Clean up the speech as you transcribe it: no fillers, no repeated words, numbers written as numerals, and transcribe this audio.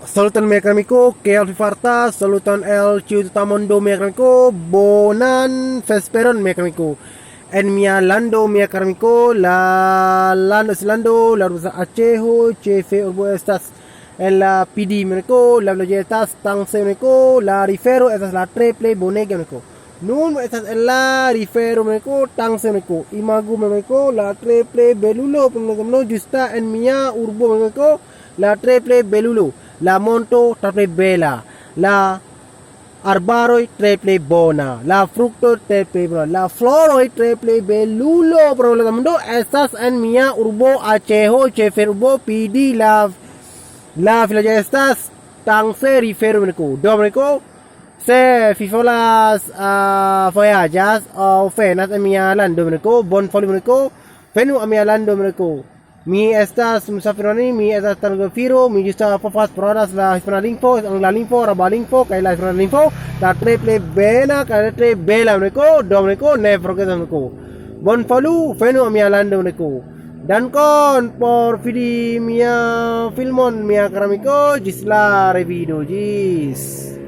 Salutan mereka amigo, que Alfifarta, salutan el Ciutamondo mereka amigo, Bonan Vesperon mereka amigo. En mi lando mereka amigo, la lando silando, la rusa Acejo, chefe urbo estas en la PD mereka, la bloyetas tang se mereka, la rifero estas la triple bonega mereka. Nun estas en la rifero mereka, tang se mereka, imagu mereka, la triple belulo, no justa en mi urbo mereka, la triple belulo. La monto triple bela, la arbaroi triple bona, la fructo triple bona, la floroi triple belulo, problema mundo, estas en mia urbo Acejo, chefe urbo PD, la filaja estas tang se riferu meniko, domenico, se fifolas voyajas o fenas en mia lando meniko, bon foli meniko, venu a mia lando meniko. Mi estas musafironi, mi estas talgofiro, mi justa fofas prodas la hispana lingvo, angla lingvo, araba lingvo, kaj la hispana lingvo, la triple bela, kaj triple bela meniko, domenico, ne forgetas meniko. Bon folu, venu a mia lando meniko. Dankon por vidi mia filmon mia karamiko, ĝis la revido, ĝis.